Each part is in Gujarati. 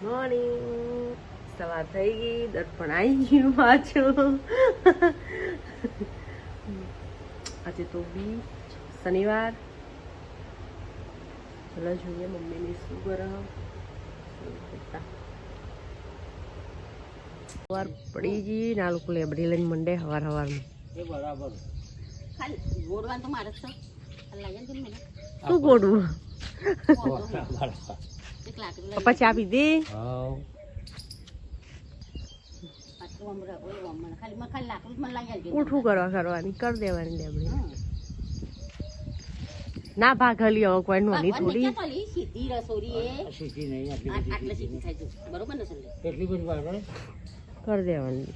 મોર્નિંગ. સવાર થઈ ગઈ, દર્પણ આવી ગયું પાછું. આજે તો બી શનિવાર. ચલો જોઈએ મમ્મીને શું કરે. સવાર પડી ગઈ ને આ લોકો લેબડી લઈને મંડે સવાર સવારમાં. શું ગોડવું? પપ્પા ચા પીધી? ઉઠું કરવાની કરી દેવાની લેબડી. ના ભાગ હલી હવે કોઈ નોની થોડી કરી દેવાની.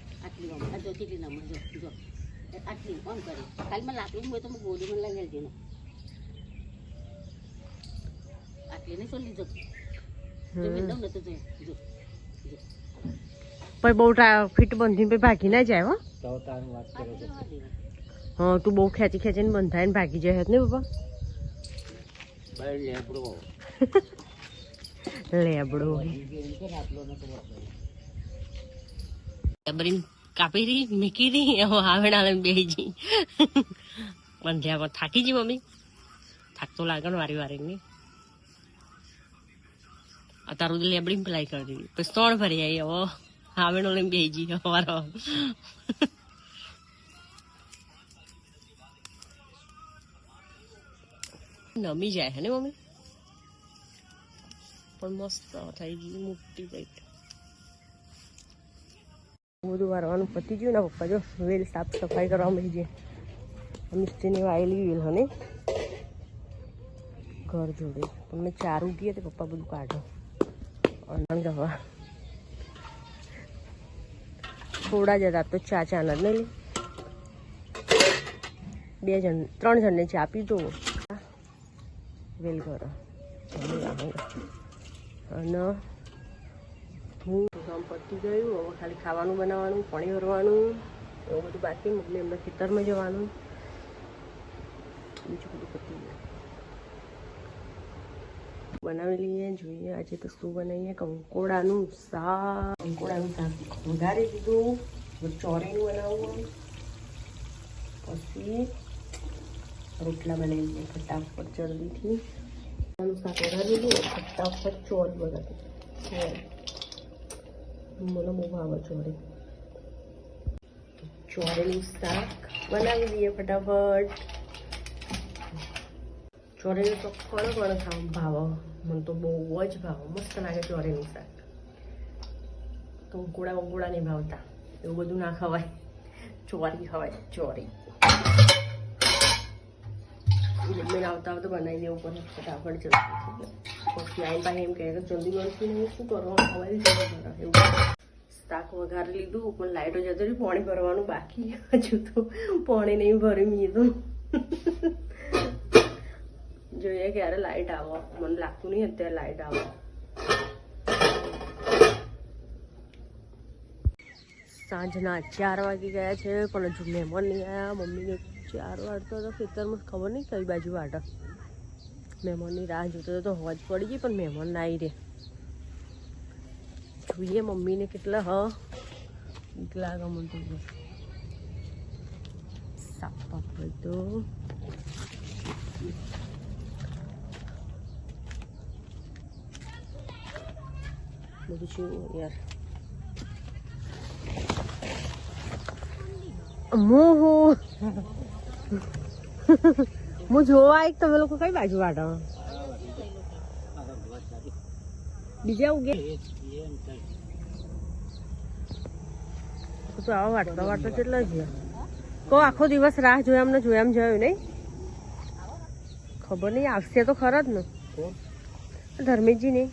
બહુ ફીટ બંધીને ભાગી ના જાય. હા તું બહુ ખેંચી ખેંચીને બંધાય ને ભાગી જાય ને બાપા. લેબડો કાપી રહી મીકી રહી આવે ના બેજી બંધ્યા પર થાકી જી મમ્મી. થાકતો લાગે ને વારી વારી ની. તારું લેબડી પેલાઈ કરી દીધી પછી ત્રણ ભરી આવી. હવે આવે નો લઈને બેજી અમારો નમી જાય હે ને મમ્મી. પણ મસ્ત થઈ ગઈ મોટી પેટ. બધું વારવાનું પતી ગયું ને પપ્પા જો વેલ સાફ સફાઈ કરવા મળી જાય. મિસ્ત્રીની વાયેલી વેલ હને ઘર જોડે પણ મેં ચાર ઉગીએ તો પપ્પા બધું કાઢો અનંગ હવા થોડા જતા તો ચા ચાનર નહીં લે. 2 જણ 3 જણને ચા પીધો વેલ કરો અને હું કામ પતી ગયું. હવે ખાલી ખાવાનું બનાવવાનું, પાણી ભરવાનું એવું બધું બાકી. મમ્મી એમના ખેતરમાં જવાનું, બીજું બધું પતી ગયું. બનાવી લઈએ. જોઈએ આજે તો શું બનાવીએ. કંકોડાનું શાક. કંકોડાનું શાક વઘારી દીધું. ચોરીનું બનાવવું, પછી રોટલા બનાવી દઈએ ફટાફટ જલ્દીથી. શાક વઘારી દીધું, ફટાફટ ચોરી બનાવી દીધું. મને બહુ ભાવે ચોરી. ચોરીનું શાક બનાવી દઈએ ફટાફટ. ચોરીનું તો કોણ ખાવાનું ભાવે? મને તો બહુ જ ભાવે. મસ્ત લાગે ચોરીનું શાક. કંકોડા નહીં ભાવતા, એવું બધું ના ખવાય. ચોરી ખવાય. ચોરી મમ્મીને આવતા આવતા બનાવી દેવું પડે ફટાફટ જલ્દી. પછી આઈ પાસે એમ કહે કે જલ્દી બનતી નહીં, શું કરવાનું ખવાય એવું. શાક વઘારી લીધું પણ લાઈટો જતો રહ્યું. પાણી ભરવાનું બાકી હજુ તો પાણી નહીં ભર્યું મેં તો. જોઈએ ક્યારે લાઈટ આવો. મને લાગતું નહીં અત્યારે લાઈટ આવો. સાંજના 4 વાગી ગયા છે પણ હજુ મહેમાન નહીં આવ્યા. મમ્મીને 4 વાગતો હતો ખેતરમાં, ખબર નહીં કઈ બાજુ વાટા. મહેમાનની રાહ જોતો તો હોજ પડી ગઈ પણ મહેમાન ના આવી રે. જોઈએ મમ્મીને કેટલા બીક લાગે મને તો. સાપ હોય તો બધું શું યાર. હું જોવા એક તમે લોકો કઈ બાજુ વાટા બીજા ઉગે તો આવા વાટતા કેટલા છે. કહો આખો દિવસ રાહ જોયા એમને જોયા જોયું નહીં. ખબર નહીં આવશે તો ખરા જ ને ધર્મેશજી નહીં.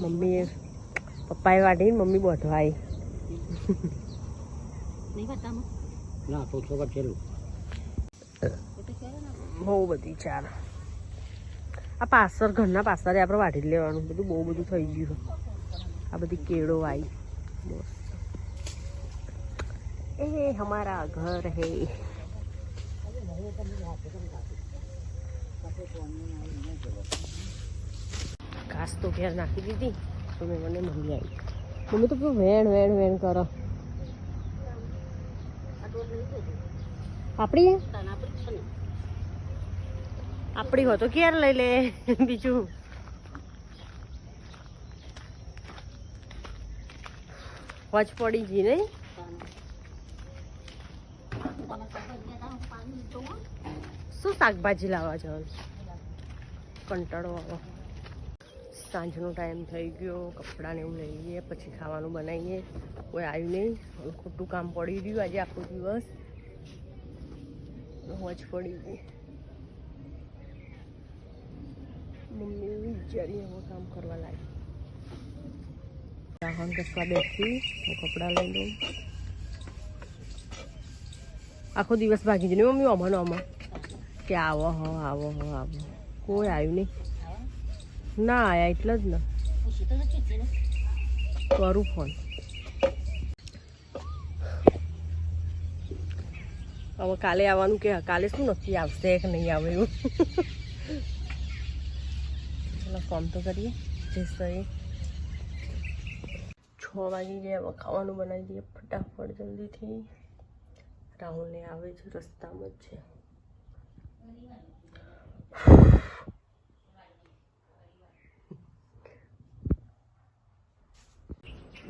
મમ્મી પપ્પાએ વાટી મમ્મી બોધવા બહુ બધી ચાર. આ પાછળ ઘરના પાછળ આપણે વાટી લેવાનું. બધું બહુ બધું થઈ ગયું. આ બધી કેળો આવી. એ હમારા ઘર હે. ઘાસ તો ઘેર નાખી દીધી તો મેં મને મળી આવી. મમ્મી તો પેલું વેણ વેણ વેણ કરો. આપણી આપણી હોય તો ક્યારે લઈ લે બીજું. વચ પડી ગઈ નહીં. શું શાકભાજી લાવવા જવાનું? કંટાળો આવો. સાંજનો ટાઈમ થઈ ગયો. કપડાને એવું લઈ લઈએ પછી ખાવાનું બનાવીએ. કોઈ આવ્યું નહીં. ખોટું કામ પડી રહ્યું આજે આખો દિવસ. વચ પડી ગઈ. મમ્મી વિચારીએ હવે કામ કરવા લાગી. વાહન કસવા બેસી હું કપડાં લઈ લઉં. આખો દિવસ ભાગી જઈને મમ્મી અમાનો આમાં કે આવો હો આવો હો આવો. કોઈ આવ્યું નહીં. ના આયા એટલે જ ને કરું ફોન. હવે કાલે આવવાનું કે કાલે શું નક્કી આવશે કે નહીં આવે એવું. ચાલો ફોન તો કરીએ. જે સહી 6 વાગી ગયા. હવે ખાવાનું બનાવી દઈએ ફટાફટ જલ્દીથી. રાહુલને આવે છે રસ્તામાં જ છે.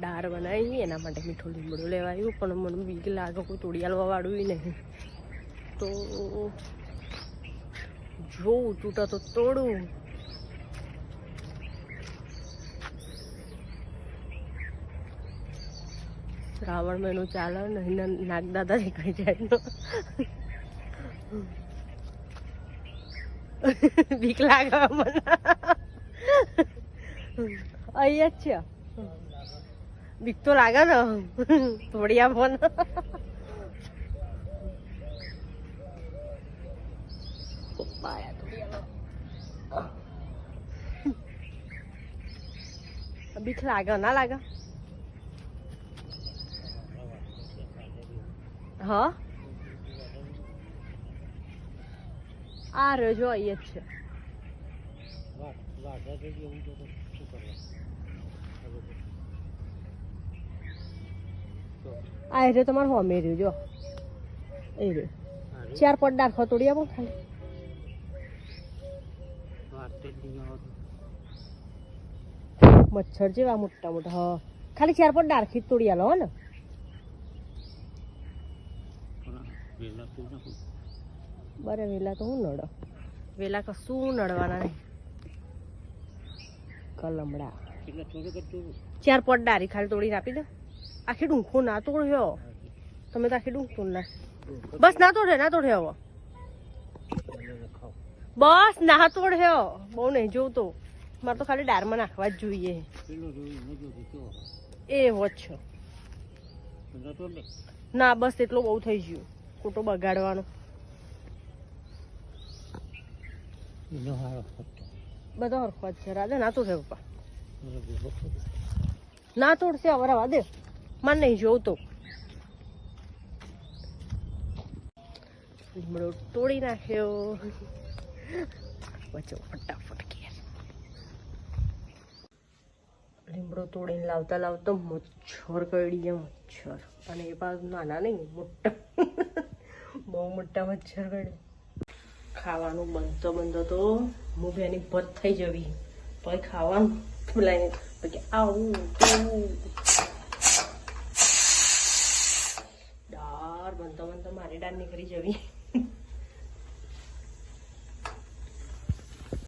દાળ બનાવી એના માટે મીઠું લીમડું લેવાયું પણ મને બીક લાગે કોઈ તોડી આલવા વાળું નહીં. તો જોઉં તૂટા તો તોડું. શ્રાવણ મહિનો ચાલે ને નાગદાદા નીકળી જાય. બીક લાગે મને. અહીંયા જ છે. બીક તો લાગે ને થોડી આ ફોન. બીક લાગે ના લાગે? હા આ રહ્યો જો અહીંયા જ છે. આ રહ્યો તમારે હોમે રહ્યો જો એ રહ્યો. 4 પટ ડાળખો તોડી આપો ખાલી. મચ્છર જેવા મોટા મોટા. હા ખાલી 4 પટ ડાળખી તોડી આલો હો ને. બરે વેલા તો હું નડો. વેલા કશું નડવાના નહીં. કલમડા 4 પટ ડારી ખાલી તોડીને આપી દો. આખી ડુંખો ના તોડ્યો તમે તો. આખી ડુંખ તોડ ના. બસ ના તોડે ના તોડે હવે. બસ ના તોડ્યો. બહુ નહીં જોઉં તો મારે તો ખાલી ડારમાં નાખવા જ જોઈએ. એવો જ છે. ના બસ એટલો બહુ થઈ ગયું. ખોટો બગાડવાનો. બધો હરખો જ છે. રાધે ના તોડે પપ્પા. ના તોડશે હવે રવા દે. મને નહીં જોઉં તો. લીમડો તોડી નાખ્યો. બચો ફટાફટ ઘેર. લીમડો તોડીને લાવતા લાવતા મચ્છર કરડી ગયા. મચ્છર અને એ બાજુ નાના નહીં મોટા. બહુ મોટા મચ્છર કરડે. ખાવાનું બનતો બનતો તો હું બેની ભત થઈ જવી. પછી ખાવાનું બોલાવીને પછી આવું દાળ બનતો બનતો મારી દાળ નીકળી જવી.